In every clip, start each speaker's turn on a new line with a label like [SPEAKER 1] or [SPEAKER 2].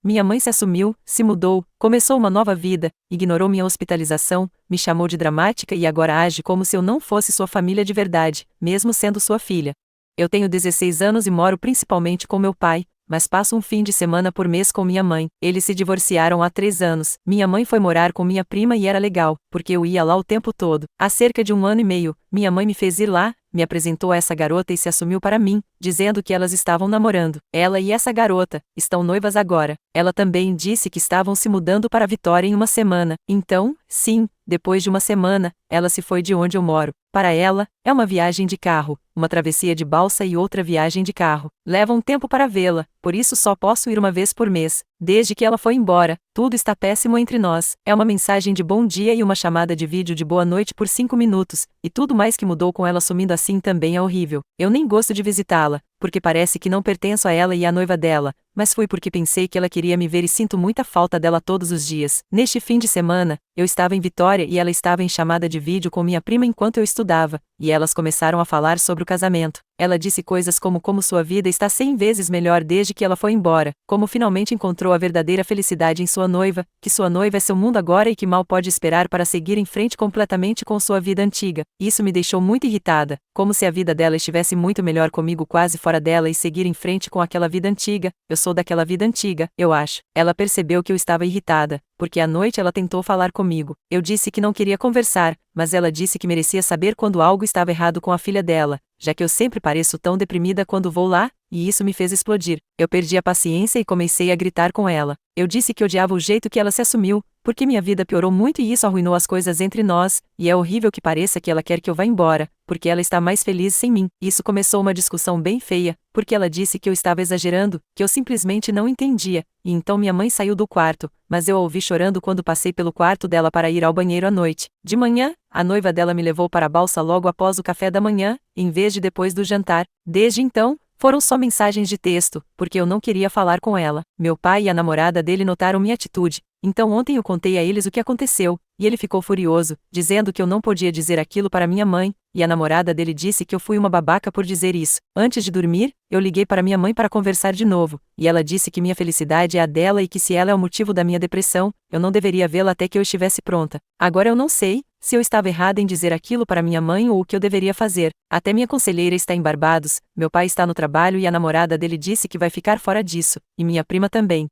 [SPEAKER 1] Minha mãe se assumiu, se mudou, começou uma nova vida, ignorou minha hospitalização, me chamou de dramática e agora age como se eu não fosse sua família de verdade, mesmo sendo sua filha. Eu tenho 16 anos e moro principalmente com meu pai, mas passo um fim de semana por mês com minha mãe. Eles se divorciaram há 3 anos. Minha mãe foi morar com minha prima e era legal, porque eu ia lá o tempo todo. Há cerca de 1 ano e meio, minha mãe me fez ir lá, me apresentou a essa garota e se assumiu para mim, dizendo que elas estavam namorando. Ela e essa garota estão noivas agora. Ela também disse que estavam se mudando para Vitória em 1 semana. Então, sim, depois de 1 semana, ela se foi de onde eu moro. Para ela, é uma viagem de carro, uma travessia de balsa e outra viagem de carro. Leva um tempo para vê-la, por isso só posso ir 1 vez por mês. Desde que ela foi embora, tudo está péssimo entre nós. É uma mensagem de bom dia e uma chamada de vídeo de boa noite por 5 minutos, e tudo mais que mudou com ela sumindo assim também é horrível. Eu nem gosto de visitá-la, porque parece que não pertenço a ela e à noiva dela, mas fui porque pensei que ela queria me ver e sinto muita falta dela todos os dias. Neste fim de semana, eu estava em Vitória e ela estava em chamada de vídeo com minha prima enquanto eu estudava, e elas começaram a falar sobre o casamento. Ela disse coisas como sua vida está 100 vezes melhor desde que ela foi embora, como finalmente encontrou a verdadeira felicidade em sua noiva, que sua noiva é seu mundo agora e que mal pode esperar para seguir em frente completamente com sua vida antiga. Isso me deixou muito irritada, como se a vida dela estivesse muito melhor comigo quase fora dela e seguir em frente com aquela vida antiga. Eu sou daquela vida antiga, eu acho. Ela percebeu que eu estava irritada, porque à noite ela tentou falar comigo. Eu disse que não queria conversar, mas ela disse que merecia saber quando algo estava errado com a filha dela, já que eu sempre pareço tão deprimida quando vou lá, e isso me fez explodir. Eu perdi a paciência e comecei a gritar com ela. Eu disse que odiava o jeito que ela se assumiu, porque minha vida piorou muito e isso arruinou as coisas entre nós, e é horrível que pareça que ela quer que eu vá embora, porque ela está mais feliz sem mim. Isso começou uma discussão bem feia, porque ela disse que eu estava exagerando, que eu simplesmente não entendia, e então minha mãe saiu do quarto, mas eu a ouvi chorando quando passei pelo quarto dela para ir ao banheiro à noite. De manhã, a noiva dela me levou para a balsa logo após o café da manhã, em vez de depois do jantar. Desde então, foram só mensagens de texto, porque eu não queria falar com ela. Meu pai e a namorada dele notaram minha atitude, então ontem eu contei a eles o que aconteceu, e ele ficou furioso, dizendo que eu não podia dizer aquilo para minha mãe, e a namorada dele disse que eu fui uma babaca por dizer isso. Antes de dormir, eu liguei para minha mãe para conversar de novo, e ela disse que minha felicidade é a dela e que se ela é o motivo da minha depressão, eu não deveria vê-la até que eu estivesse pronta. Agora eu não sei se eu estava errada em dizer aquilo para minha mãe ou o que eu deveria fazer. Até minha conselheira está em Barbados, meu pai está no trabalho e a namorada dele disse que vai ficar fora disso, e minha prima também.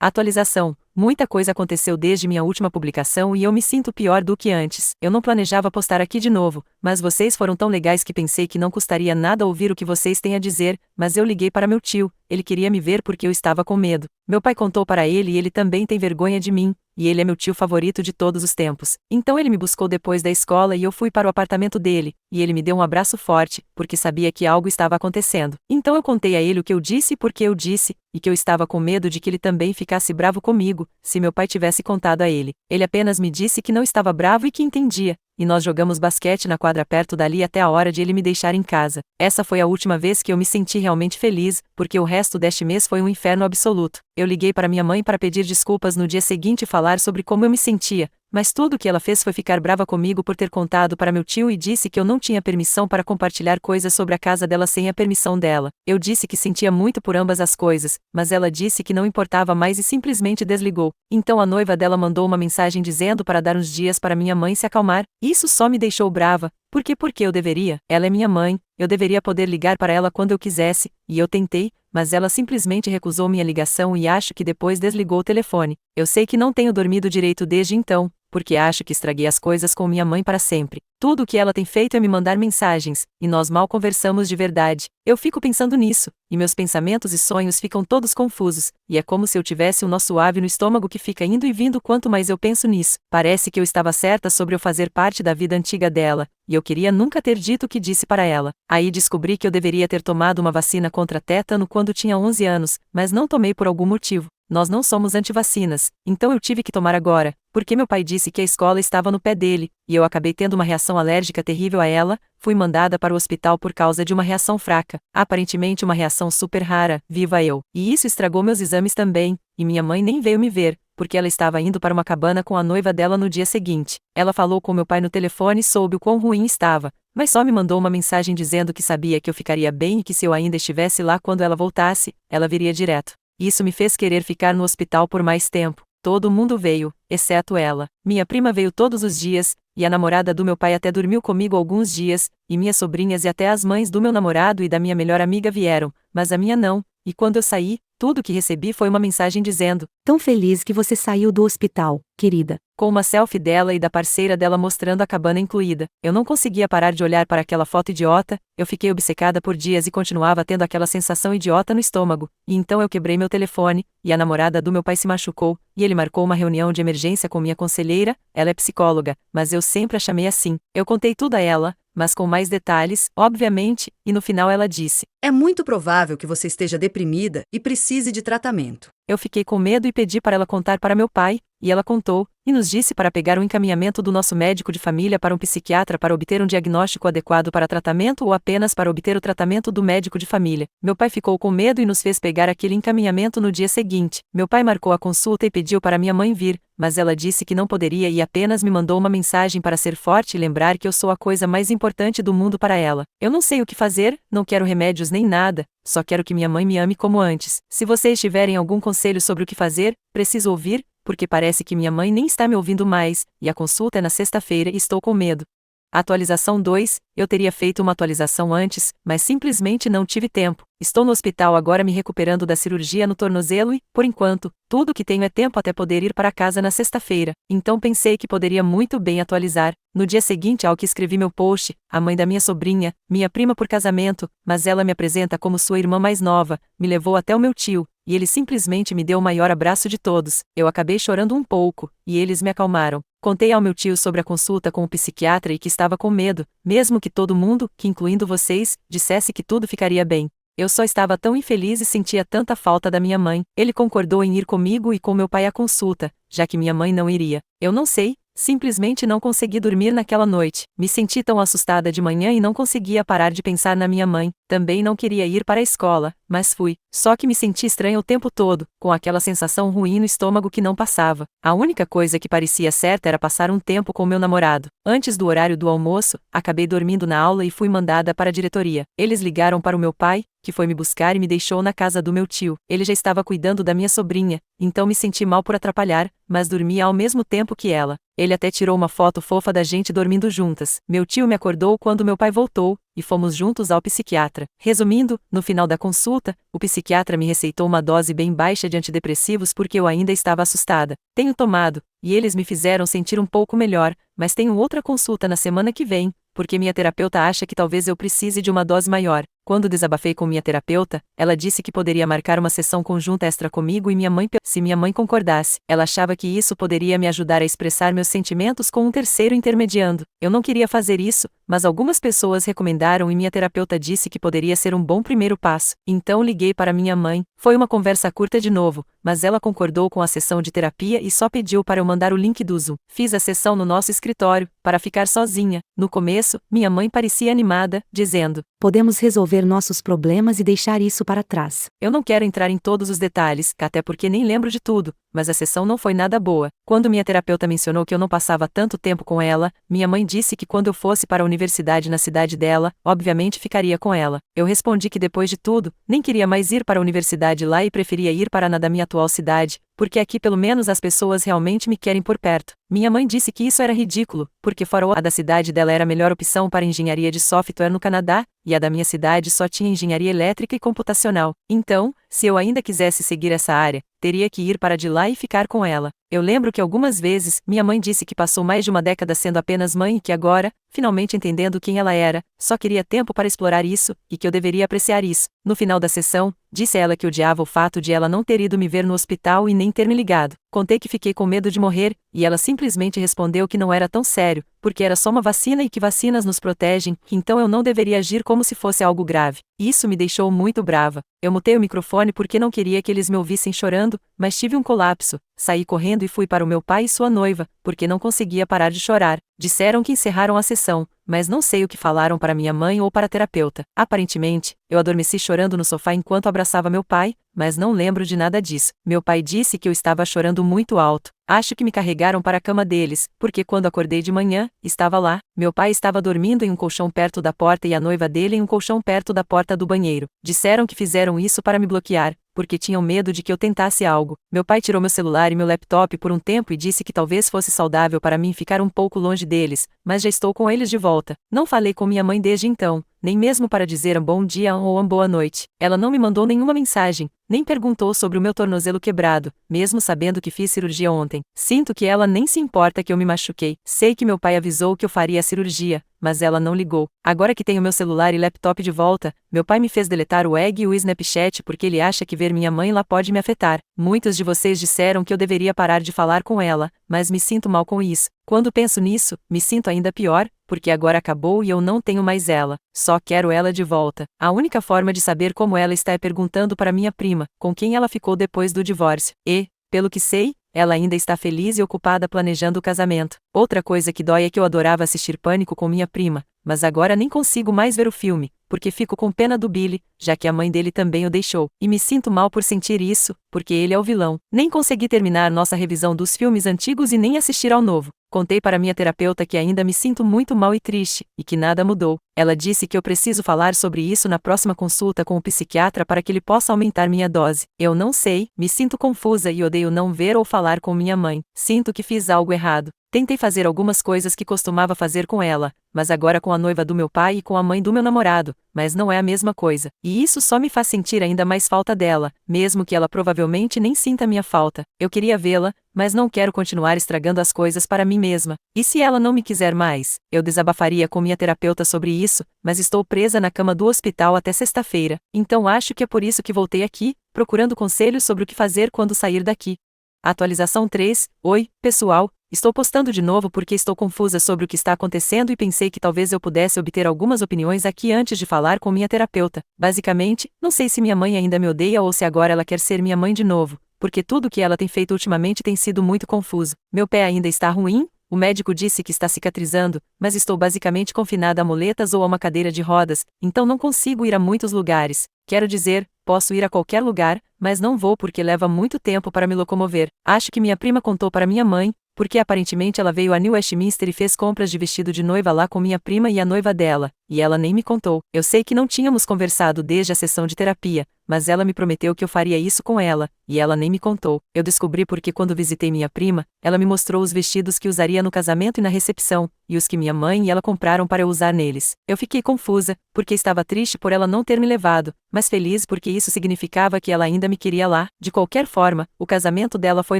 [SPEAKER 1] Atualização: muita coisa aconteceu desde minha última publicação e eu me sinto pior do que antes. Eu não planejava postar aqui de novo, mas vocês foram tão legais que pensei que não custaria nada ouvir o que vocês têm a dizer, mas eu liguei para meu tio, ele queria me ver porque eu estava com medo. Meu pai contou para ele e ele também tem vergonha de mim, e ele é meu tio favorito de todos os tempos. Então ele me buscou depois da escola e eu fui para o apartamento dele, e ele me deu um abraço forte, porque sabia que algo estava acontecendo. Então eu contei a ele o que eu disse e por que eu disse, e que eu estava com medo de que ele também ficasse bravo comigo, se meu pai tivesse contado a ele. Ele apenas me disse que não estava bravo e que entendia, e nós jogamos basquete na quadra perto dali até a hora de ele me deixar em casa. Essa foi a última vez que eu me senti realmente feliz, porque o resto deste mês foi um inferno absoluto. Eu liguei para minha mãe para pedir desculpas no dia seguinte e falar sobre como eu me sentia, mas tudo o que ela fez foi ficar brava comigo por ter contado para meu tio e disse que eu não tinha permissão para compartilhar coisas sobre a casa dela sem a permissão dela. Eu disse que sentia muito por ambas as coisas, mas ela disse que não importava mais e simplesmente desligou. Então a noiva dela mandou uma mensagem dizendo para dar uns dias para minha mãe se acalmar. Isso só me deixou brava. Porque eu deveria? Ela é minha mãe, eu deveria poder ligar para ela quando eu quisesse, e eu tentei, mas ela simplesmente recusou minha ligação e acho que depois desligou o telefone. Eu sei que não tenho dormido direito desde então, porque acho que estraguei as coisas com minha mãe para sempre. Tudo o que ela tem feito é me mandar mensagens, e nós mal conversamos de verdade. Eu fico pensando nisso, e meus pensamentos e sonhos ficam todos confusos, e é como se eu tivesse um nó suave no estômago que fica indo e vindo quanto mais eu penso nisso. Parece que eu estava certa sobre eu fazer parte da vida antiga dela, e eu queria nunca ter dito o que disse para ela. Aí descobri que eu deveria ter tomado uma vacina contra tétano quando tinha 11 anos, mas não tomei por algum motivo. Nós não somos antivacinas, então eu tive que tomar agora, porque meu pai disse que a escola estava no pé dele, e eu acabei tendo uma reação alérgica terrível a ela. Fui mandada para o hospital por causa de uma reação fraca, aparentemente uma reação super rara, viva eu. E isso estragou meus exames também, e minha mãe nem veio me ver, porque ela estava indo para uma cabana com a noiva dela no dia seguinte. Ela falou com meu pai no telefone e soube o quão ruim estava, mas só me mandou uma mensagem dizendo que sabia que eu ficaria bem e que se eu ainda estivesse lá quando ela voltasse, ela viria direto. Isso me fez querer ficar no hospital por mais tempo. Todo mundo veio, exceto ela. Minha prima veio todos os dias, e a namorada do meu pai até dormiu comigo alguns dias, e minhas sobrinhas e até as mães do meu namorado e da minha melhor amiga vieram, mas a minha não, e quando eu saí, tudo que recebi foi uma mensagem dizendo:
[SPEAKER 2] "Tão feliz que você saiu do hospital, querida."
[SPEAKER 1] Com uma selfie dela e da parceira dela mostrando a cabana incluída. Eu não conseguia parar de olhar para aquela foto idiota, eu fiquei obcecada por dias e continuava tendo aquela sensação idiota no estômago, e então eu quebrei meu telefone, e a namorada do meu pai se machucou, e ele marcou uma reunião de emergência com minha conselheira, ela é psicóloga, mas eu sempre a chamei assim. Eu contei tudo a ela, mas com mais detalhes, obviamente, e no final ela disse:
[SPEAKER 3] "É muito provável que você esteja deprimida e precise de tratamento."
[SPEAKER 1] Eu fiquei com medo e pedi para ela contar para meu pai, e ela contou, e nos disse para pegar o encaminhamento do nosso médico de família para um psiquiatra para obter um diagnóstico adequado para tratamento ou apenas para obter o tratamento do médico de família. Meu pai ficou com medo e nos fez pegar aquele encaminhamento no dia seguinte. Meu pai marcou a consulta e pediu para minha mãe vir, mas ela disse que não poderia e apenas me mandou uma mensagem para ser forte e lembrar que eu sou a coisa mais importante do mundo para ela. Eu não sei o que fazer, não quero remédios nem nada, só quero que minha mãe me ame como antes. Se vocês tiverem algum conselho sobre o que fazer, preciso ouvir, porque parece que minha mãe nem está me ouvindo mais, e a consulta é na sexta-feira e estou com medo. Atualização 2, eu teria feito uma atualização antes, mas simplesmente não tive tempo. Estou no hospital agora me recuperando da cirurgia no tornozelo e, por enquanto, tudo que tenho é tempo até poder ir para casa na sexta-feira. Então pensei que poderia muito bem atualizar. No dia seguinte ao que escrevi meu post, a mãe da minha sobrinha, minha prima por casamento, mas ela me apresenta como sua irmã mais nova, me levou até o meu tio, e ele simplesmente me deu o maior abraço de todos. Eu acabei chorando um pouco, e eles me acalmaram. Contei ao meu tio sobre a consulta com o psiquiatra e que estava com medo, mesmo que todo mundo, que incluindo vocês, dissesse que tudo ficaria bem. Eu só estava tão infeliz e sentia tanta falta da minha mãe. Ele concordou em ir comigo e com meu pai à consulta, já que minha mãe não iria. Eu não sei, simplesmente não consegui dormir naquela noite. Me senti tão assustada de manhã e não conseguia parar de pensar na minha mãe. Também não queria ir para a escola, mas fui. Só que me senti estranha o tempo todo, com aquela sensação ruim no estômago que não passava. A única coisa que parecia certa era passar um tempo com meu namorado. Antes do horário do almoço, acabei dormindo na aula e fui mandada para a diretoria. Eles ligaram para o meu pai, que foi me buscar e me deixou na casa do meu tio. Ele já estava cuidando da minha sobrinha, então me senti mal por atrapalhar, mas dormia ao mesmo tempo que ela. Ele até tirou uma foto fofa da gente dormindo juntas. Meu tio me acordou quando meu pai voltou, e fomos juntos ao psiquiatra. Resumindo, no final da consulta, o psiquiatra me receitou uma dose bem baixa de antidepressivos porque eu ainda estava assustada. Tenho tomado, e eles me fizeram sentir um pouco melhor, mas tenho outra consulta na semana que vem, porque minha terapeuta acha que talvez eu precise de uma dose maior. Quando desabafei com minha terapeuta, ela disse que poderia marcar uma sessão conjunta extra comigo e minha mãe, se minha mãe concordasse. Ela achava que isso poderia me ajudar a expressar meus sentimentos com um terceiro intermediando. Eu não queria fazer isso, mas algumas pessoas recomendaram e minha terapeuta disse que poderia ser um bom primeiro passo. Então liguei para minha mãe. Foi uma conversa curta de novo, mas ela concordou com a sessão de terapia e só pediu para eu mandar o link do Zoom. Fiz a sessão no nosso escritório, para ficar sozinha. No começo, minha mãe parecia animada, dizendo:
[SPEAKER 2] "Podemos resolver nossos problemas e deixar isso para trás."
[SPEAKER 1] Eu não quero entrar em todos os detalhes, até porque nem lembro de tudo, mas a sessão não foi nada boa. Quando minha terapeuta mencionou que eu não passava tanto tempo com ela, minha mãe disse que quando eu fosse para a universidade na cidade dela, obviamente ficaria com ela. Eu respondi que depois de tudo, nem queria mais ir para a universidade lá e preferia ir para a da minha atual cidade, porque aqui pelo menos as pessoas realmente me querem por perto. Minha mãe disse que isso era ridículo, porque fora a da cidade dela era a melhor opção para engenharia de software no Canadá, e a da minha cidade só tinha engenharia elétrica e computacional. Então, se eu ainda quisesse seguir essa área, teria que ir para de lá e ficar com ela. Eu lembro que algumas vezes, minha mãe disse que passou mais de uma década sendo apenas mãe e que agora, finalmente entendendo quem ela era, só queria tempo para explorar isso, e que eu deveria apreciar isso. No final da sessão, disse ela que odiava o fato de ela não ter ido me ver no hospital e nem ter me ligado. Contei que fiquei com medo de morrer, e ela simplesmente respondeu que não era tão sério, porque era só uma vacina e que vacinas nos protegem, então eu não deveria agir como se fosse algo grave. Isso me deixou muito brava. Eu mutei o microfone porque não queria que eles me ouvissem chorando, mas tive um colapso. Saí correndo e fui para o meu pai e sua noiva, porque não conseguia parar de chorar. Disseram que encerraram a sessão, mas não sei o que falaram para minha mãe ou para a terapeuta. Aparentemente, eu adormeci chorando no sofá enquanto abraçava meu pai, mas não lembro de nada disso. Meu pai disse que eu estava chorando muito alto. Acho que me carregaram para a cama deles, porque quando acordei de manhã, estava lá. Meu pai estava dormindo em um colchão perto da porta e a noiva dele em um colchão perto da porta do banheiro. Disseram que fizeram isso para me bloquear, porque tinham medo de que eu tentasse algo. Meu pai tirou meu celular e meu laptop por um tempo e disse que talvez fosse saudável para mim ficar um pouco longe deles, mas já estou com eles de volta. Não falei com minha mãe desde então, nem mesmo para dizer um bom dia ou uma boa noite. Ela não me mandou nenhuma mensagem, nem perguntou sobre o meu tornozelo quebrado, mesmo sabendo que fiz cirurgia ontem. Sinto que ela nem se importa que eu me machuquei. Sei que meu pai avisou que eu faria a cirurgia, mas ela não ligou. Agora que tenho meu celular e laptop de volta, meu pai me fez deletar o Egg e o Snapchat porque ele acha que ver minha mãe lá pode me afetar. Muitos de vocês disseram que eu deveria parar de falar com ela, mas me sinto mal com isso. Quando penso nisso, me sinto ainda pior, porque agora acabou e eu não tenho mais ela. Só quero ela de volta. A única forma de saber como ela está é perguntando para minha prima, com quem ela ficou depois do divórcio. E, pelo que sei, ela ainda está feliz e ocupada planejando o casamento. Outra coisa que dói é que eu adorava assistir Pânico com minha prima, mas agora nem consigo mais ver o filme, porque fico com pena do Billy, já que a mãe dele também o deixou. E me sinto mal por sentir isso, porque ele é o vilão. Nem consegui terminar nossa revisão dos filmes antigos e nem assistir ao novo. Contei para minha terapeuta que ainda me sinto muito mal e triste, e que nada mudou. Ela disse que eu preciso falar sobre isso na próxima consulta com o psiquiatra para que ele possa aumentar minha dose. Eu não sei, me sinto confusa e odeio não ver ou falar com minha mãe. Sinto que fiz algo errado. Tentei fazer algumas coisas que costumava fazer com ela, mas agora com a noiva do meu pai e com a mãe do meu namorado, mas não é a mesma coisa. E isso só me faz sentir ainda mais falta dela, mesmo que ela provavelmente nem sinta minha falta. Eu queria vê-la, mas não quero continuar estragando as coisas para mim mesma. E se ela não me quiser mais? Eu desabafaria com minha terapeuta sobre isso, mas estou presa na cama do hospital até sexta-feira. Então acho que é por isso que voltei aqui, procurando conselhos sobre o que fazer quando sair daqui. Atualização 3. Oi, pessoal. Estou postando de novo porque estou confusa sobre o que está acontecendo e pensei que talvez eu pudesse obter algumas opiniões aqui antes de falar com minha terapeuta. Basicamente, não sei se minha mãe ainda me odeia ou se agora ela quer ser minha mãe de novo, porque tudo o que ela tem feito ultimamente tem sido muito confuso. Meu pé ainda está ruim? O médico disse que está cicatrizando, mas estou basicamente confinada a muletas ou a uma cadeira de rodas, então não consigo ir a muitos lugares. Quero dizer, posso ir a qualquer lugar, mas não vou porque leva muito tempo para me locomover. Acho que minha prima contou para minha mãe, porque aparentemente ela veio a New Westminster e fez compras de vestido de noiva lá com minha prima e a noiva dela, e ela nem me contou. Eu sei que não tínhamos conversado desde a sessão de terapia, mas ela me prometeu que eu faria isso com ela, e ela nem me contou. Eu descobri porque quando visitei minha prima, ela me mostrou os vestidos que usaria no casamento e na recepção, e os que minha mãe e ela compraram para eu usar neles. Eu fiquei confusa, porque estava triste por ela não ter me levado, mas feliz porque isso significava que ela ainda me queria lá. De qualquer forma, o casamento dela foi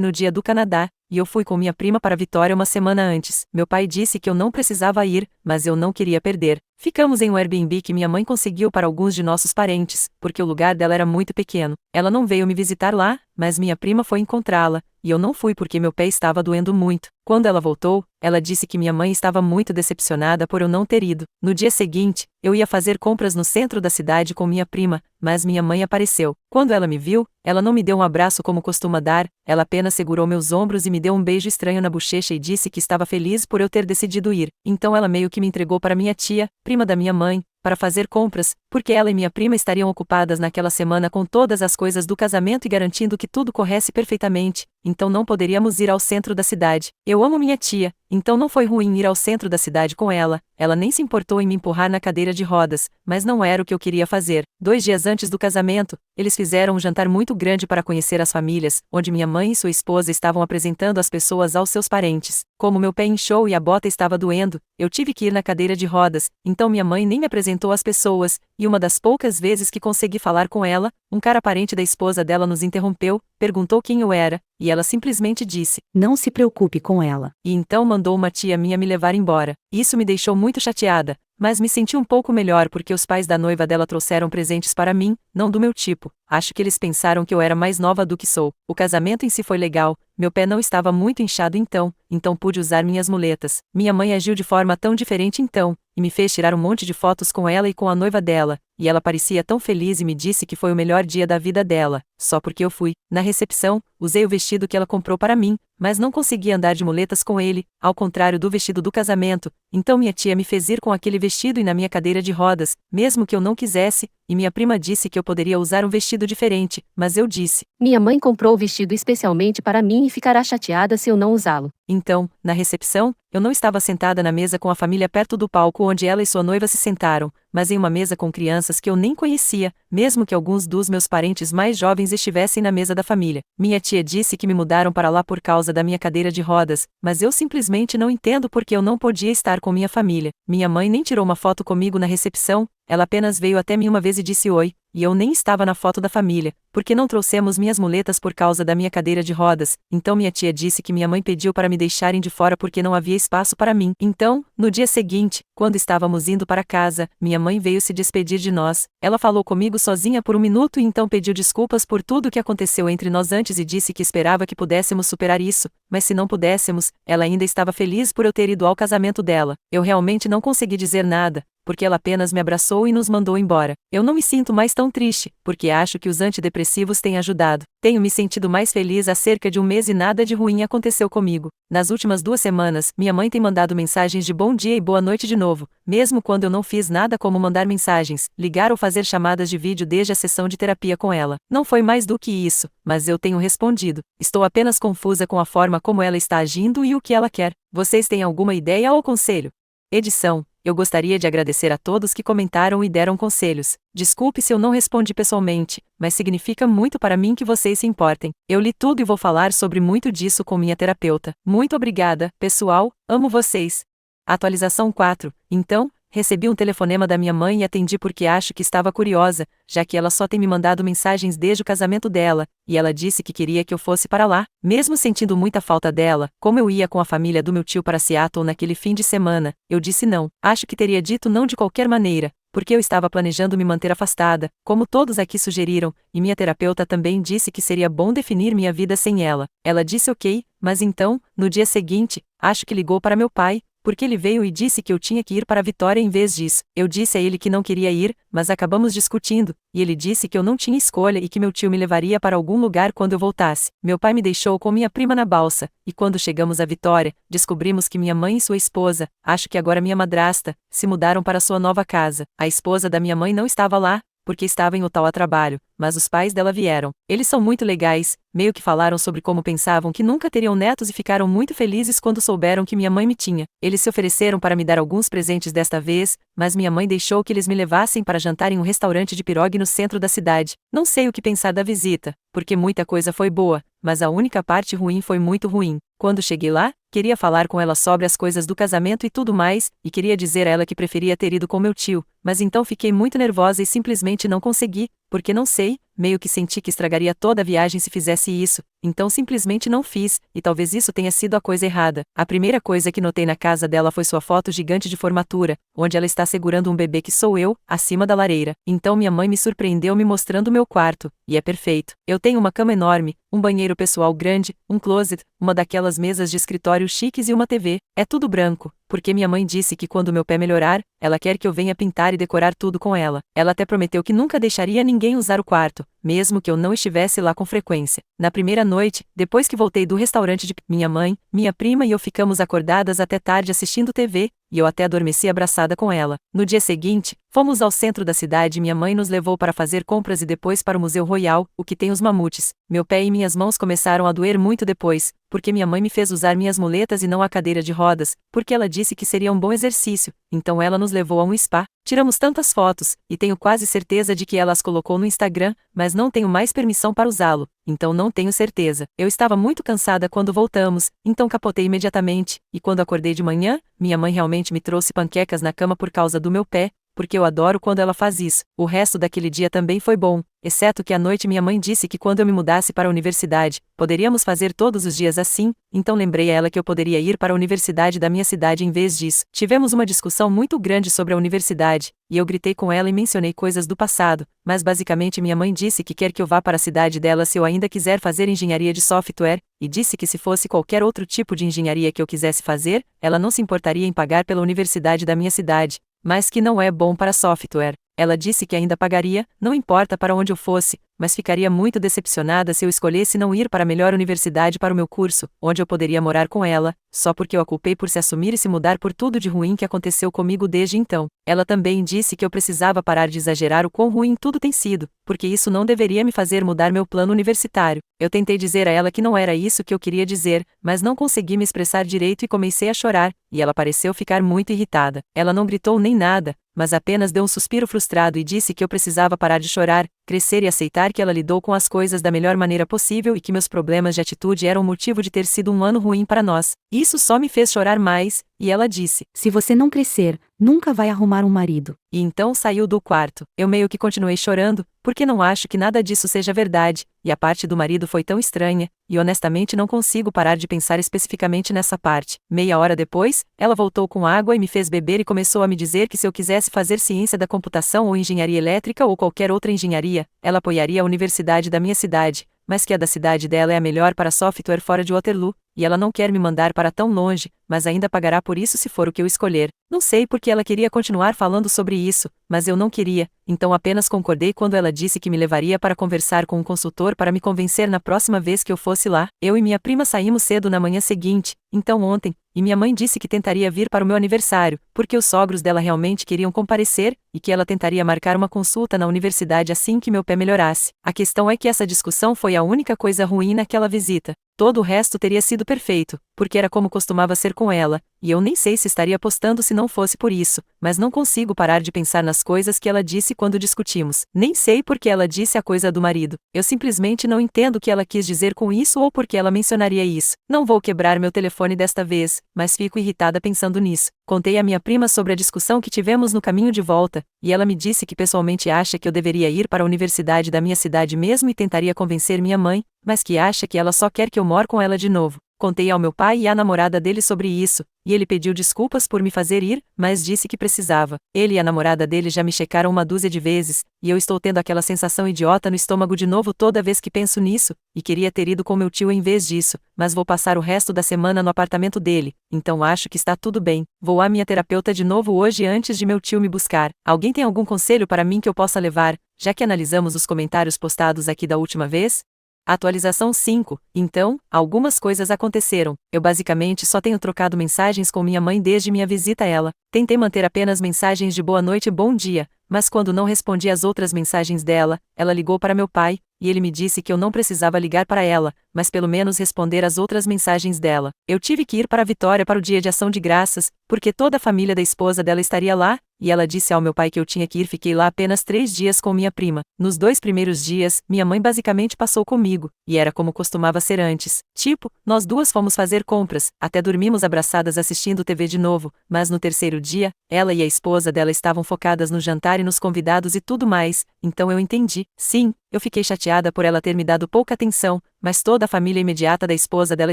[SPEAKER 1] no dia do Canadá, e eu fui com minha prima para Vitória uma semana antes. Meu pai disse que eu não precisava ir, mas eu não queria perder. Ficamos em um Airbnb que minha mãe conseguiu para alguns de nossos parentes, porque o lugar dela era muito pequeno. Ela não veio me visitar lá, mas minha prima foi encontrá-la, e eu não fui porque meu pé estava doendo muito. Quando ela voltou, ela disse que minha mãe estava muito decepcionada por eu não ter ido. No dia seguinte, eu ia fazer compras no centro da cidade com minha prima, mas minha mãe apareceu. Quando ela me viu, ela não me deu um abraço como costuma dar, ela apenas segurou meus ombros e me deu um beijo estranho na bochecha e disse que estava feliz por eu ter decidido ir. Então ela meio que me entregou para minha tia, prima da minha mãe, para fazer compras, porque ela e minha prima estariam ocupadas naquela semana com todas as coisas do casamento e garantindo que tudo corresse perfeitamente, então não poderíamos ir ao centro da cidade. Eu amo minha tia, então não foi ruim ir ao centro da cidade com ela, ela nem se importou em me empurrar na cadeira de rodas, mas não era o que eu queria fazer. 2 dias antes do casamento, eles fizeram um jantar muito grande para conhecer as famílias, onde minha mãe e sua esposa estavam apresentando as pessoas aos seus parentes. Como meu pé inchou e a bota estava doendo, eu tive que ir na cadeira de rodas, então minha mãe nem me apresentou às pessoas, e uma das poucas vezes que consegui falar com ela, um cara parente da esposa dela nos interrompeu, perguntou quem eu era, e ela simplesmente disse:
[SPEAKER 2] Não se preocupe com ela.
[SPEAKER 1] E então mandou uma tia minha me levar embora. Isso me deixou muito chateada, mas me senti um pouco melhor porque os pais da noiva dela trouxeram presentes para mim, não do meu tipo. Acho que eles pensaram que eu era mais nova do que sou. O casamento em si foi legal, meu pé não estava muito inchado então pude usar minhas muletas. Minha mãe agiu de forma tão diferente então, e me fez tirar um monte de fotos com ela e com a noiva dela, e ela parecia tão feliz e me disse que foi o melhor dia da vida dela, só porque eu fui. Na recepção, usei o vestido que ela comprou para mim, mas não consegui andar de muletas com ele, ao contrário do vestido do casamento, então minha tia me fez ir com aquele vestido e na minha cadeira de rodas, mesmo que eu não quisesse, e minha prima disse que eu poderia usar um vestido diferente, mas eu disse:
[SPEAKER 2] Minha mãe comprou o vestido especialmente para mim e ficará chateada se eu não usá-lo.
[SPEAKER 1] Então, na recepção, eu não estava sentada na mesa com a família perto do palco onde ela e sua noiva se sentaram, mas em uma mesa com crianças que eu nem conhecia, mesmo que alguns dos meus parentes mais jovens estivessem na mesa da família. Minha tia disse que me mudaram para lá por causa da minha cadeira de rodas, mas eu simplesmente não entendo porque eu não podia estar com minha família. Minha mãe nem tirou uma foto comigo na recepção, ela apenas veio até mim uma vez e disse oi, e eu nem estava na foto da família, porque não trouxemos minhas muletas por causa da minha cadeira de rodas. Então minha tia disse que minha mãe pediu para me deixarem de fora porque não havia espaço para mim. Então, no dia seguinte, quando estávamos indo para casa, minha mãe veio se despedir de nós. Ela falou comigo sozinha por um minuto e então pediu desculpas por tudo o que aconteceu entre nós antes e disse que esperava que pudéssemos superar isso, mas se não pudéssemos, ela ainda estava feliz por eu ter ido ao casamento dela. Eu realmente não consegui dizer nada, porque ela apenas me abraçou e nos mandou embora. Eu não me sinto mais tão triste, porque acho que os antidepressivos têm ajudado. Tenho me sentido mais feliz há cerca de um mês e nada de ruim aconteceu comigo. Nas últimas 2 semanas, minha mãe tem mandado mensagens de bom dia e boa noite de novo, mesmo quando eu não fiz nada como mandar mensagens, ligar ou fazer chamadas de vídeo desde a sessão de terapia com ela. Não foi mais do que isso, mas eu tenho respondido. Estou apenas confusa com a forma como ela está agindo e o que ela quer. Vocês têm alguma ideia ou conselho? Edição. Eu gostaria de agradecer a todos que comentaram e deram conselhos. Desculpe se eu não respondi pessoalmente, mas significa muito para mim que vocês se importem. Eu li tudo e vou falar sobre muito disso com minha terapeuta. Muito obrigada, pessoal, amo vocês. Atualização 4. Então, recebi um telefonema da minha mãe e atendi porque acho que estava curiosa, já que ela só tem me mandado mensagens desde o casamento dela, e ela disse que queria que eu fosse para lá, mesmo sentindo muita falta dela. Como eu ia com a família do meu tio para Seattle naquele fim de semana, eu disse não. Acho que teria dito não de qualquer maneira, porque eu estava planejando me manter afastada, como todos aqui sugeriram, e minha terapeuta também disse que seria bom definir minha vida sem ela. Ela disse ok, mas então, no dia seguinte, acho que ligou para meu pai, porque ele veio e disse que eu tinha que ir para Vitória em vez disso. Eu disse a ele que não queria ir, mas acabamos discutindo, e ele disse que eu não tinha escolha e que meu tio me levaria para algum lugar quando eu voltasse. Meu pai me deixou com minha prima na balsa, e quando chegamos a Vitória, descobrimos que minha mãe e sua esposa, acho que agora minha madrasta, se mudaram para sua nova casa. A esposa da minha mãe não estava lá, porque estava em Ottawa a trabalho, mas os pais dela vieram. Eles são muito legais, meio que falaram sobre como pensavam que nunca teriam netos e ficaram muito felizes quando souberam que minha mãe me tinha. Eles se ofereceram para me dar alguns presentes desta vez, mas minha mãe deixou que eles me levassem para jantar em um restaurante de pirogue no centro da cidade. Não sei o que pensar da visita, porque muita coisa foi boa, mas a única parte ruim foi muito ruim. Quando cheguei lá, queria falar com ela sobre as coisas do casamento e tudo mais, e queria dizer a ela que preferia ter ido com meu tio, mas então fiquei muito nervosa e simplesmente não consegui, porque não sei, meio que senti que estragaria toda a viagem se fizesse isso, então simplesmente não fiz, e talvez isso tenha sido a coisa errada. A primeira coisa que notei na casa dela foi sua foto gigante de formatura, onde ela está segurando um bebê que sou eu, acima da lareira. Então minha mãe me surpreendeu me mostrando meu quarto, e é perfeito. Eu tenho uma cama enorme, um banheiro pessoal grande, um closet, uma daquelas mesas de escritório chiques e uma TV. É tudo branco, porque minha mãe disse que quando meu pé melhorar, ela quer que eu venha pintar e decorar tudo com ela. Ela até prometeu que nunca deixaria ninguém usar o quarto, mesmo que eu não estivesse lá com frequência. Na primeira noite, depois que voltei do restaurante de minha mãe, minha prima e eu ficamos acordadas até tarde assistindo TV, e eu até adormeci abraçada com ela. No dia seguinte, fomos ao centro da cidade e minha mãe nos levou para fazer compras e depois para o Museu Royal, o que tem os mamutes. Meu pé e minhas mãos começaram a doer muito depois, porque minha mãe me fez usar minhas muletas e não a cadeira de rodas, porque ela disse que seria um bom exercício, então ela nos levou a um spa. Tiramos tantas fotos, e tenho quase certeza de que ela as colocou no Instagram, mas não tenho mais permissão para usá-lo, então não tenho certeza. Eu estava muito cansada quando voltamos, então capotei imediatamente, e quando acordei de manhã, minha mãe realmente me trouxe panquecas na cama por causa do meu pé, porque eu adoro quando ela faz isso. O resto daquele dia também foi bom, exceto que à noite minha mãe disse que quando eu me mudasse para a universidade, poderíamos fazer todos os dias assim, então lembrei a ela que eu poderia ir para a universidade da minha cidade em vez disso. Tivemos uma discussão muito grande sobre a universidade, e eu gritei com ela e mencionei coisas do passado, mas basicamente minha mãe disse que quer que eu vá para a cidade dela se eu ainda quiser fazer engenharia de software, e disse que se fosse qualquer outro tipo de engenharia que eu quisesse fazer, ela não se importaria em pagar pela universidade da minha cidade, mas que não é bom para software. Ela disse que ainda pagaria, não importa para onde eu fosse, mas ficaria muito decepcionada se eu escolhesse não ir para a melhor universidade para o meu curso, onde eu poderia morar com ela, só porque eu a culpei por se assumir e se mudar por tudo de ruim que aconteceu comigo desde então. Ela também disse que eu precisava parar de exagerar o quão ruim tudo tem sido, porque isso não deveria me fazer mudar meu plano universitário. Eu tentei dizer a ela que não era isso que eu queria dizer, mas não consegui me expressar direito e comecei a chorar, e ela pareceu ficar muito irritada. Ela não gritou nem nada, mas apenas deu um suspiro frustrado e disse que eu precisava parar de chorar, crescer e aceitar que ela lidou com as coisas da melhor maneira possível e que meus problemas de atitude eram o motivo de ter sido um ano ruim para nós. Isso só me fez chorar mais, e ela disse:
[SPEAKER 4] Se você não crescer, nunca vai arrumar um marido.
[SPEAKER 1] E então saiu do quarto. Eu meio que continuei chorando, porque não acho que nada disso seja verdade, e a parte do marido foi tão estranha, e honestamente não consigo parar de pensar especificamente nessa parte. Meia hora depois, ela voltou com água e me fez beber e começou a me dizer que se eu quisesse fazer ciência da computação ou engenharia elétrica ou qualquer outra engenharia, ela apoiaria a universidade da minha cidade, mas que a da cidade dela é a melhor para software fora de Waterloo, e ela não quer me mandar para tão longe, mas ainda pagará por isso se for o que eu escolher. Não sei porque ela queria continuar falando sobre isso, mas eu não queria, então apenas concordei quando ela disse que me levaria para conversar com um consultor para me convencer na próxima vez que eu fosse lá. Eu e minha prima saímos cedo na manhã seguinte, então ontem, e minha mãe disse que tentaria vir para o meu aniversário, porque os sogros dela realmente queriam comparecer, e que ela tentaria marcar uma consulta na universidade assim que meu pé melhorasse. A questão é que essa discussão foi a única coisa ruim naquela visita. Todo o resto teria sido perfeito, porque era como costumava ser com ela, e eu nem sei se estaria postando se não fosse por isso, mas não consigo parar de pensar nas coisas que ela disse quando discutimos. Nem sei por que ela disse a coisa do marido. Eu simplesmente não entendo o que ela quis dizer com isso ou por que ela mencionaria isso. Não vou quebrar meu telefone desta vez, mas fico irritada pensando nisso. Contei à minha prima sobre a discussão que tivemos no caminho de volta, e ela me disse que pessoalmente acha que eu deveria ir para a universidade da minha cidade mesmo e tentaria convencer minha mãe, mas que acha que ela só quer que eu more com ela de novo. Contei ao meu pai e à namorada dele sobre isso, e ele pediu desculpas por me fazer ir, mas disse que precisava. Ele e a namorada dele já me checaram uma dúzia de vezes, e eu estou tendo aquela sensação idiota no estômago de novo toda vez que penso nisso, e queria ter ido com meu tio em vez disso, mas vou passar o resto da semana no apartamento dele, então acho que está tudo bem. Vou à minha terapeuta de novo hoje antes de meu tio me buscar. Alguém tem algum conselho para mim que eu possa levar, já que analisamos os comentários postados aqui da última vez? Atualização 5. Então, algumas coisas aconteceram. Eu basicamente só tenho trocado mensagens com minha mãe desde minha visita a ela. Tentei manter apenas mensagens de boa noite e bom dia, mas quando não respondi às outras mensagens dela, ela ligou para meu pai, e ele me disse que eu não precisava ligar para ela, mas pelo menos responder às outras mensagens dela. Eu tive que ir para Vitória para o dia de ação de graças, porque toda a família da esposa dela estaria lá, e ela disse ao meu pai que eu tinha que ir. Fiquei lá apenas 3 dias com minha prima. Nos 2 primeiros dias, minha mãe basicamente passou comigo, e era como costumava ser antes. Tipo, nós duas fomos fazer compras, até dormimos abraçadas assistindo TV de novo, mas no terceiro dia, ela e a esposa dela estavam focadas no jantar e nos convidados e tudo mais, então eu entendi. Sim, eu fiquei chateada por ela ter me dado pouca atenção, mas toda a família imediata da esposa dela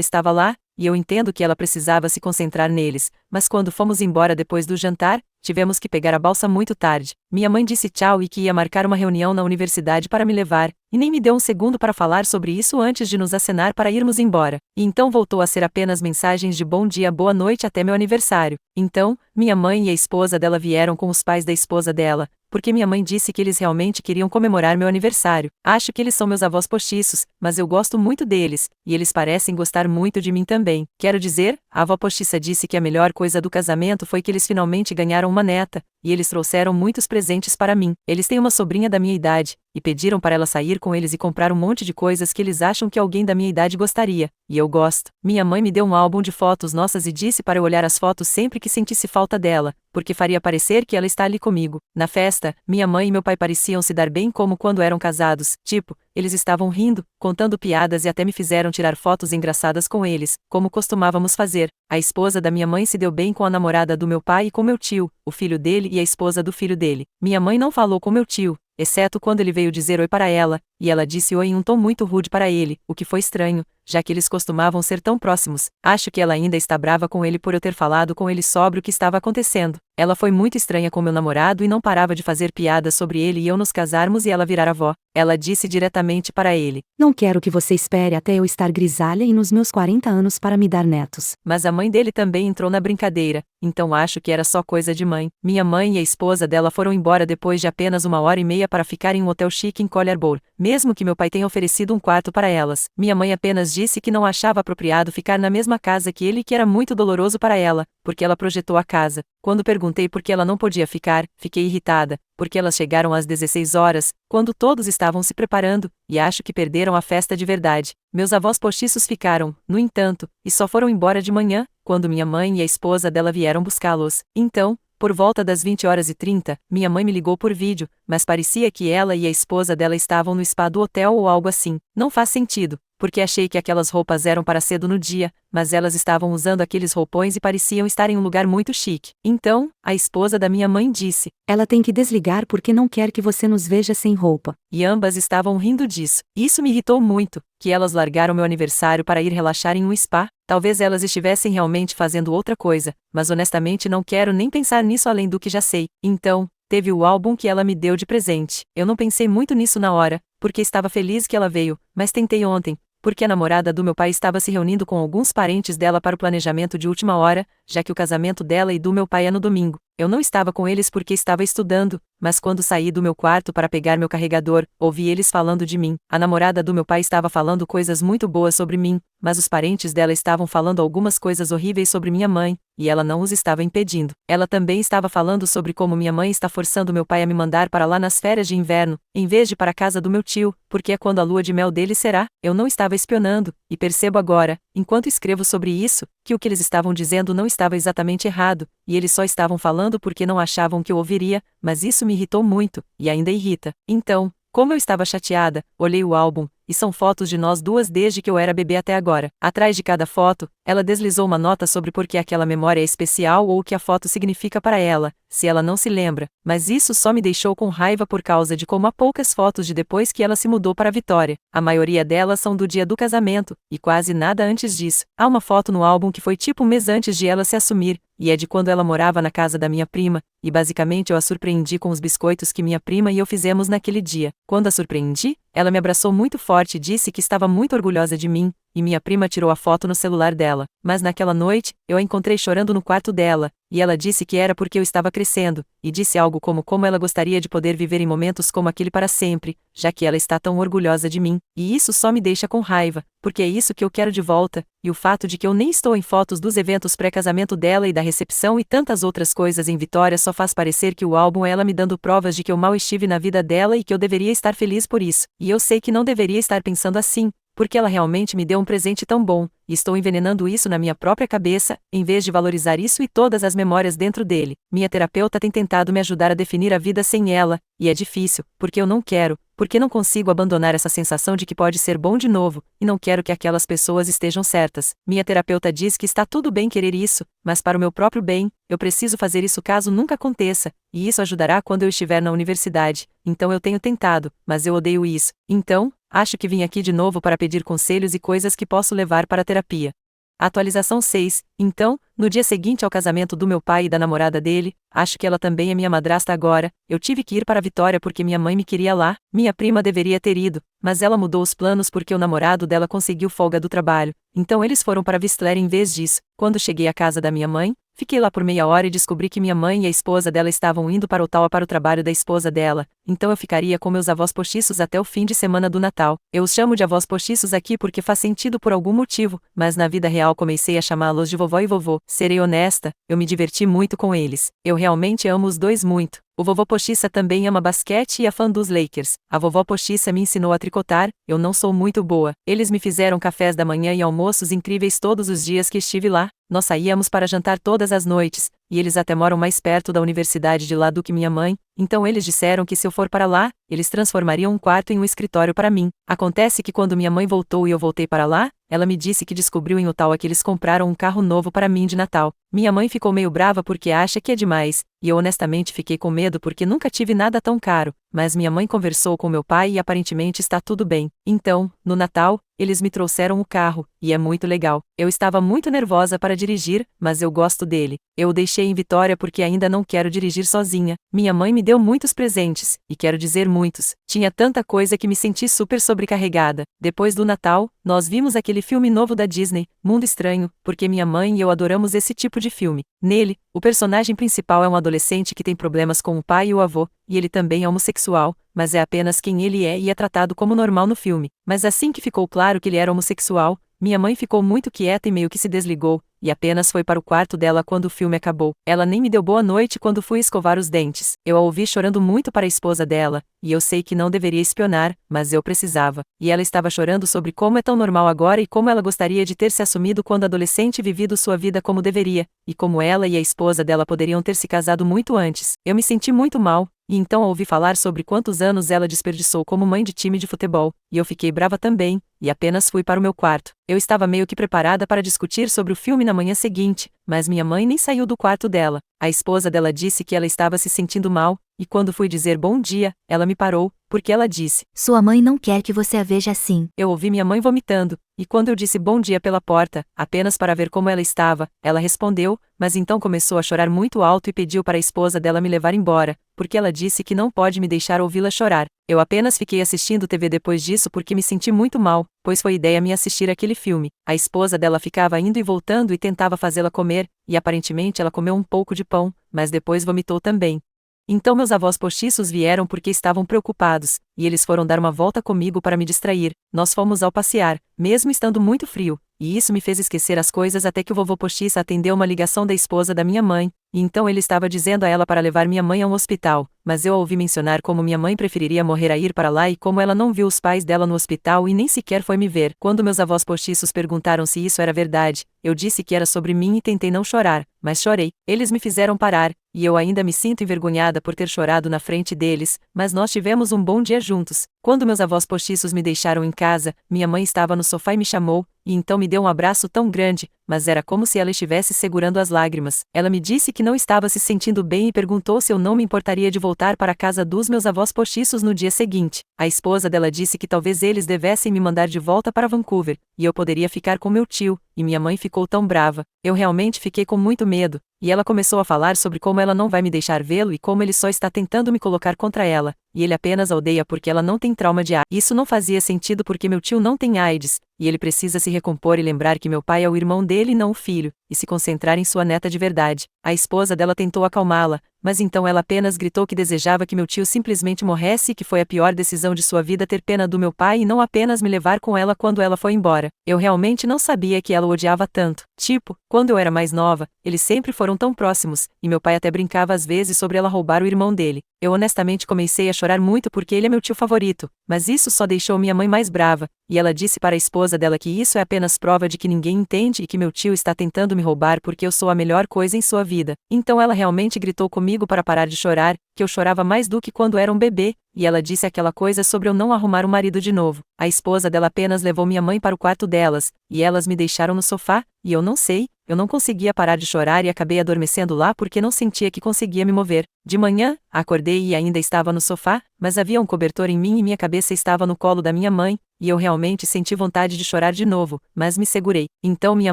[SPEAKER 1] estava lá, e eu entendo que ela precisava se concentrar neles, mas quando fomos embora depois do jantar, tivemos que pegar a balsa muito tarde. Minha mãe disse tchau e que ia marcar uma reunião na universidade para me levar, e nem me deu um segundo para falar sobre isso antes de nos acenar para irmos embora. E então voltou a ser apenas mensagens de bom dia, boa noite até meu aniversário. Então, minha mãe e a esposa dela vieram com os pais da esposa dela, porque minha mãe disse que eles realmente queriam comemorar meu aniversário. Acho que eles são meus avós postiços, mas eu gosto muito deles, e eles parecem gostar muito de mim também. Quero dizer, a avó postiça disse que a melhor coisa do casamento foi que eles finalmente ganharam uma neta, e eles trouxeram muitos presentes para mim. Eles têm uma sobrinha da minha idade, e pediram para ela sair com eles e comprar um monte de coisas que eles acham que alguém da minha idade gostaria, e eu gosto. Minha mãe me deu um álbum de fotos nossas e disse para eu olhar as fotos sempre que sentisse falta dela, porque faria parecer que ela está ali comigo. Na festa, minha mãe e meu pai pareciam se dar bem como quando eram casados, tipo, eles estavam rindo, contando piadas e até me fizeram tirar fotos engraçadas com eles, como costumávamos fazer. A esposa da minha mãe se deu bem com a namorada do meu pai e com meu tio, o filho dele e a esposa do filho dele. Minha mãe não falou com meu tio, exceto quando ele veio dizer oi para ela, e ela disse oi em um tom muito rude para ele, o que foi estranho, já que eles costumavam ser tão próximos. Acho que ela ainda está brava com ele por eu ter falado com ele sobre o que estava acontecendo. Ela foi muito estranha com meu namorado e não parava de fazer piadas sobre ele e eu nos casarmos e ela virar avó. Ela disse diretamente para ele:
[SPEAKER 4] Não quero que você espere até eu estar grisalha e nos meus 40 anos para me dar netos.
[SPEAKER 1] Mas a mãe dele também entrou na brincadeira, então acho que era só coisa de mãe. Minha mãe e a esposa dela foram embora depois de apenas 1h30 para ficar em um hotel chique em Collier Bowl. mesmo que meu pai tenha oferecido um quarto para elas. Minha mãe apenas disse que não achava apropriado ficar na mesma casa que ele e que era muito doloroso para ela, porque ela projetou a casa. Quando perguntei por que ela não podia ficar, fiquei irritada, porque elas chegaram às 16 horas, quando todos estavam se preparando, e acho que perderam a festa de verdade. Meus avós postiços ficaram, no entanto, e só foram embora de manhã, quando minha mãe e a esposa dela vieram buscá-los. Então, por volta das 20h30, minha mãe me ligou por vídeo, mas parecia que ela e a esposa dela estavam no spa do hotel ou algo assim. Não faz sentido, porque achei que aquelas roupas eram para cedo no dia, mas elas estavam usando aqueles roupões e pareciam estar em um lugar muito chique. Então, a esposa da minha mãe disse:
[SPEAKER 4] Ela tem que desligar porque não quer que você nos veja sem roupa.
[SPEAKER 1] E ambas estavam rindo disso. Isso me irritou muito, que elas largaram meu aniversário para ir relaxar em um spa. Talvez elas estivessem realmente fazendo outra coisa, mas honestamente não quero nem pensar nisso além do que já sei. Então, teve o álbum que ela me deu de presente. Eu não pensei muito nisso na hora, porque estava feliz que ela veio, mas tentei ontem, porque a namorada do meu pai estava se reunindo com alguns parentes dela para o planejamento de última hora, já que o casamento dela e do meu pai é no domingo. Eu não estava com eles porque estava estudando, mas quando saí do meu quarto para pegar meu carregador, ouvi eles falando de mim. A namorada do meu pai estava falando coisas muito boas sobre mim, mas os parentes dela estavam falando algumas coisas horríveis sobre minha mãe, e ela não os estava impedindo. Ela também estava falando sobre como minha mãe está forçando meu pai a me mandar para lá nas férias de inverno, em vez de para a casa do meu tio, porque é quando a lua de mel dele será. Eu não estava espionando, e percebo agora, enquanto escrevo sobre isso, que o que eles estavam dizendo não estava exatamente errado, e eles só estavam falando porque não achavam que eu ouviria, mas isso me irritou muito, e ainda irrita. Então, como eu estava chateada, olhei o álbum, e são fotos de nós duas desde que eu era bebê até agora. Atrás de cada foto, ela deslizou uma nota sobre por que aquela memória é especial ou o que a foto significa para ela, se ela não se lembra, mas isso só me deixou com raiva por causa de como há poucas fotos de depois que ela se mudou para Vitória. A maioria delas são do dia do casamento, e quase nada antes disso. Há uma foto no álbum que foi tipo um mês antes de ela se assumir, e é de quando ela morava na casa da minha prima, e basicamente eu a surpreendi com os biscoitos que minha prima e eu fizemos naquele dia. Quando a surpreendi, ela me abraçou muito forte e disse que estava muito orgulhosa de mim, e minha prima tirou a foto no celular dela. Mas naquela noite, eu a encontrei chorando no quarto dela, e ela disse que era porque eu estava crescendo, e disse algo como ela gostaria de poder viver em momentos como aquele para sempre, já que ela está tão orgulhosa de mim, e isso só me deixa com raiva, porque é isso que eu quero de volta, e o fato de que eu nem estou em fotos dos eventos pré-casamento dela e da recepção e tantas outras coisas em Vitória só faz parecer que o álbum é ela me dando provas de que eu mal estive na vida dela e que eu deveria estar feliz por isso, e eu sei que não deveria estar pensando assim, porque ela realmente me deu um presente tão bom, e estou envenenando isso na minha própria cabeça, em vez de valorizar isso e todas as memórias dentro dele. Minha terapeuta tem tentado me ajudar a definir a vida sem ela, e é difícil, porque eu não quero, porque não consigo abandonar essa sensação de que pode ser bom de novo, e não quero que aquelas pessoas estejam certas. Minha terapeuta diz que está tudo bem querer isso, mas para o meu próprio bem, eu preciso fazer isso caso nunca aconteça, e isso ajudará quando eu estiver na universidade. Então eu tenho tentado, mas eu odeio isso. Então, acho que vim aqui de novo para pedir conselhos e coisas que posso levar para a terapia. Atualização 6. Então, no dia seguinte ao casamento do meu pai e da namorada dele, acho que ela também é minha madrasta agora, eu tive que ir para Vitória porque minha mãe me queria lá. Minha prima deveria ter ido, mas ela mudou os planos porque o namorado dela conseguiu folga do trabalho, então eles foram para Whistler em vez disso. Quando cheguei à casa da minha mãe, fiquei lá por meia hora e descobri que minha mãe e a esposa dela estavam indo para Ottawa para o trabalho da esposa dela, então eu ficaria com meus avós postiços até o fim de semana do Natal. Eu os chamo de avós postiços aqui porque faz sentido por algum motivo, mas na vida real comecei a chamá-los de vovó e vovô. Serei honesta, eu me diverti muito com eles. Eu realmente amo os dois muito. O vovô postiça também ama basquete e é fã dos Lakers. A vovó postiça me ensinou a tricotar, eu não sou muito boa. Eles me fizeram cafés da manhã e almoços incríveis todos os dias que estive lá. Nós saíamos para jantar todas as noites, e eles até moram mais perto da universidade de lá do que minha mãe, então eles disseram que se eu for para lá, eles transformariam um quarto em um escritório para mim. Acontece que quando minha mãe voltou e eu voltei para lá, ela me disse que descobriu em Ottawa que eles compraram um carro novo para mim de Natal. Minha mãe ficou meio brava porque acha que é demais, e eu honestamente fiquei com medo porque nunca tive nada tão caro, mas minha mãe conversou com meu pai e aparentemente está tudo bem. Então, no Natal, eles me trouxeram o carro, e é muito legal. Eu estava muito nervosa para dirigir, mas eu gosto dele. Eu o deixei em Vitória porque ainda não quero dirigir sozinha. Minha mãe me me deu muitos presentes, e quero dizer muitos, tinha tanta coisa que me senti super sobrecarregada. Depois do Natal, nós vimos aquele filme novo da Disney, Mundo Estranho, porque minha mãe e eu adoramos esse tipo de filme. Nele, o personagem principal é um adolescente que tem problemas com o pai e o avô, e ele também é homossexual, mas é apenas quem ele é e é tratado como normal no filme. Mas assim que ficou claro que ele era homossexual, minha mãe ficou muito quieta e meio que se desligou, e apenas foi para o quarto dela quando o filme acabou. Ela nem me deu boa noite quando fui escovar os dentes. Eu a ouvi chorando muito para a esposa dela, e eu sei que não deveria espionar, mas eu precisava. E ela estava chorando sobre como é tão normal agora e como ela gostaria de ter se assumido quando adolescente e vivido sua vida como deveria, e como ela e a esposa dela poderiam ter se casado muito antes. Eu me senti muito mal, e então a ouvi falar sobre quantos anos ela desperdiçou como mãe de time de futebol, e eu fiquei brava também, e apenas fui para o meu quarto. Eu estava meio que preparada para discutir sobre o filme na manhã seguinte, mas minha mãe nem saiu do quarto dela. A esposa dela disse que ela estava se sentindo mal, e quando fui dizer bom dia, ela me parou, porque ela disse:
[SPEAKER 5] Sua mãe não quer que você a veja assim.
[SPEAKER 1] Eu ouvi minha mãe vomitando, e quando eu disse bom dia pela porta, apenas para ver como ela estava, ela respondeu, mas então começou a chorar muito alto e pediu para a esposa dela me levar embora, porque ela disse que não pode me deixar ouvi-la chorar. Eu apenas fiquei assistindo TV depois disso porque me senti muito mal, pois foi ideia minha assistir aquele filme. A esposa dela ficava indo e voltando e tentava fazê-la comer, e aparentemente ela comeu um pouco de pão, mas depois vomitou também. Então meus avós postiços vieram porque estavam preocupados, e eles foram dar uma volta comigo para me distrair. Nós fomos ao passear, mesmo estando muito frio, e isso me fez esquecer as coisas até que o vovô postiço atendeu uma ligação da esposa da minha mãe, e então ele estava dizendo a ela para levar minha mãe a um hospital, mas eu a ouvi mencionar como minha mãe preferiria morrer a ir para lá e como ela não viu os pais dela no hospital e nem sequer foi me ver. Quando meus avós postiços perguntaram se isso era verdade, eu disse que era sobre mim e tentei não chorar, mas chorei. Eles me fizeram parar, e eu ainda me sinto envergonhada por ter chorado na frente deles, mas nós tivemos um bom dia juntos. Quando meus avós postiços me deixaram em casa, minha mãe estava no sofá e me chamou, e então me deu um abraço tão grande, mas era como se ela estivesse segurando as lágrimas. Ela me disse que não estava se sentindo bem e perguntou se eu não me importaria de voltar para a casa dos meus avós postiços no dia seguinte. A esposa dela disse que talvez eles devessem me mandar de volta para Vancouver, e eu poderia ficar com meu tio, e minha mãe ficou tão brava. Eu realmente fiquei com muito medo, e ela começou a falar sobre como ela não vai me deixar vê-lo e como ele só está tentando me colocar contra ela, e ele apenas a odeia porque ela não tem trauma de AIDS. Isso não fazia sentido porque meu tio não tem AIDS, e ele precisa se recompor e lembrar que meu pai é o irmão dele e não o filho, e se concentrar em sua neta de verdade. A esposa dela tentou acalmá-la, mas então ela apenas gritou que desejava que meu tio simplesmente morresse e que foi a pior decisão de sua vida ter pena do meu pai e não apenas me levar com ela quando ela foi embora. Eu realmente não sabia que ela o odiava tanto. Tipo, quando eu era mais nova, eles sempre foram tão próximos, e meu pai até brincava às vezes sobre ela roubar o irmão dele. Eu honestamente comecei a chorar muito porque ele é meu tio favorito, mas isso só deixou minha mãe mais brava, e ela disse para a esposa dela que isso é apenas prova de que ninguém entende e que meu tio está tentando me roubar porque eu sou a melhor coisa em sua vida. Então ela realmente gritou comigo para parar de chorar, que eu chorava mais do que quando era um bebê, e ela disse aquela coisa sobre eu não arrumar um marido de novo. A esposa dela apenas levou minha mãe para o quarto delas, e elas me deixaram no sofá, e eu não conseguia parar de chorar e acabei adormecendo lá porque não sentia que conseguia me mover. De manhã, acordei e ainda estava no sofá, mas havia um cobertor em mim e minha cabeça estava no colo da minha mãe, e eu realmente senti vontade de chorar de novo, mas me segurei. Então minha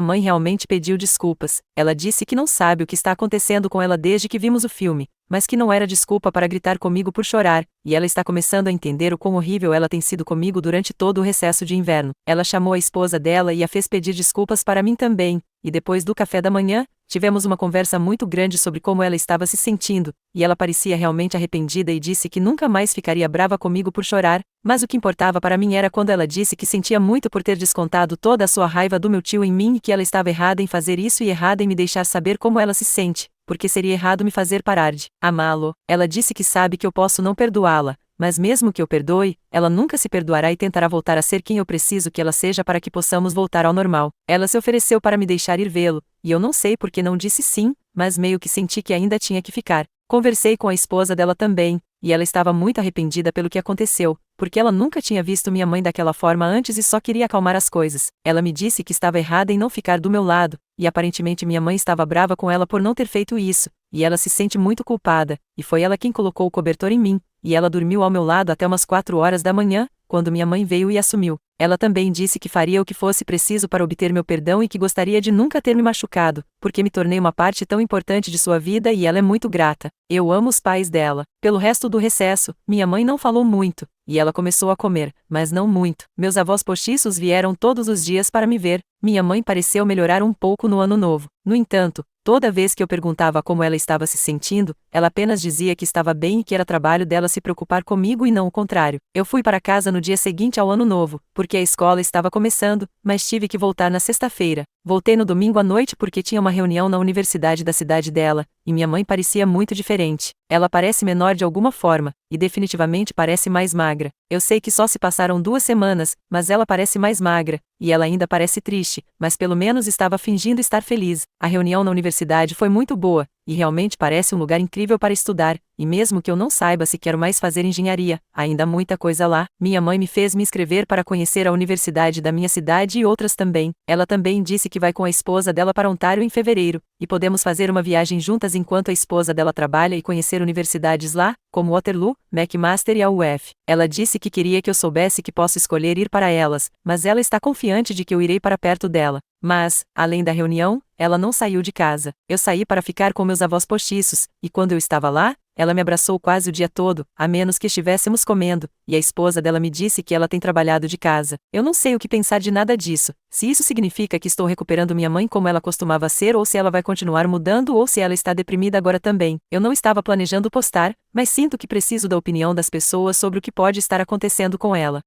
[SPEAKER 1] mãe realmente pediu desculpas. Ela disse que não sabe o que está acontecendo com ela desde que vimos o filme, mas que não era desculpa para gritar comigo por chorar, e ela está começando a entender o quão horrível ela tem sido comigo durante todo o recesso de inverno. Ela chamou a esposa dela e a fez pedir desculpas para mim também, e depois do café da manhã, tivemos uma conversa muito grande sobre como ela estava se sentindo, e ela parecia realmente arrependida e disse que nunca mais ficaria brava comigo por chorar, mas o que importava para mim era quando ela disse que sentia muito por ter descontado toda a sua raiva do meu tio em mim e que ela estava errada em fazer isso e errada em me deixar saber como ela se sente, porque seria errado me fazer parar de amá-lo. Ela disse que sabe que eu posso não perdoá-la, mas mesmo que eu perdoe, ela nunca se perdoará e tentará voltar a ser quem eu preciso que ela seja para que possamos voltar ao normal. Ela se ofereceu para me deixar ir vê-lo, e eu não sei por que não disse sim, mas meio que senti que ainda tinha que ficar. Conversei com a esposa dela também, e ela estava muito arrependida pelo que aconteceu, porque ela nunca tinha visto minha mãe daquela forma antes e só queria acalmar as coisas. Ela me disse que estava errada em não ficar do meu lado, e aparentemente minha mãe estava brava com ela por não ter feito isso, e ela se sente muito culpada, e foi ela quem colocou o cobertor em mim, e ela dormiu ao meu lado até umas 4 horas da manhã, quando minha mãe veio e assumiu. Ela também disse que faria o que fosse preciso para obter meu perdão e que gostaria de nunca ter me machucado, porque me tornei uma parte tão importante de sua vida e ela é muito grata. Eu amo os pais dela. Pelo resto do recesso, minha mãe não falou muito, e ela começou a comer, mas não muito. Meus avós postiços vieram todos os dias para me ver. Minha mãe pareceu melhorar um pouco no ano novo. No entanto, toda vez que eu perguntava como ela estava se sentindo, ela apenas dizia que estava bem e que era trabalho dela se preocupar comigo e não o contrário. Eu fui para casa no dia seguinte ao ano novo, porque a escola estava começando, mas tive que voltar na sexta-feira. Voltei no domingo à noite porque tinha uma reunião na universidade da cidade dela, e minha mãe parecia muito diferente. Ela parece menor de alguma forma, e definitivamente parece mais magra. Eu sei que só se passaram 2 semanas, mas ela parece mais magra, e ela ainda parece triste, mas pelo menos estava fingindo estar feliz. A reunião na universidade foi muito boa, e realmente parece um lugar incrível para estudar, e mesmo que eu não saiba se quero mais fazer engenharia, ainda há muita coisa lá. Minha mãe me fez me inscrever para conhecer a universidade da minha cidade e outras também. Ela também disse que vai com a esposa dela para Ontário em fevereiro, e podemos fazer uma viagem juntas enquanto a esposa dela trabalha e conhecer universidades lá, como Waterloo, McMaster e a UF. Ela disse que queria que eu soubesse que posso escolher ir para elas, mas ela está confiante de que eu irei para perto dela. Mas, além da reunião, ela não saiu de casa. Eu saí para ficar com meus avós postiços, e quando eu estava lá, ela me abraçou quase o dia todo, a menos que estivéssemos comendo, e a esposa dela me disse que ela tem trabalhado de casa. Eu não sei o que pensar de nada disso, se isso significa que estou recuperando minha mãe como ela costumava ser ou se ela vai continuar mudando ou se ela está deprimida agora também. Eu não estava planejando postar, mas sinto que preciso da opinião das pessoas sobre o que pode estar acontecendo com ela.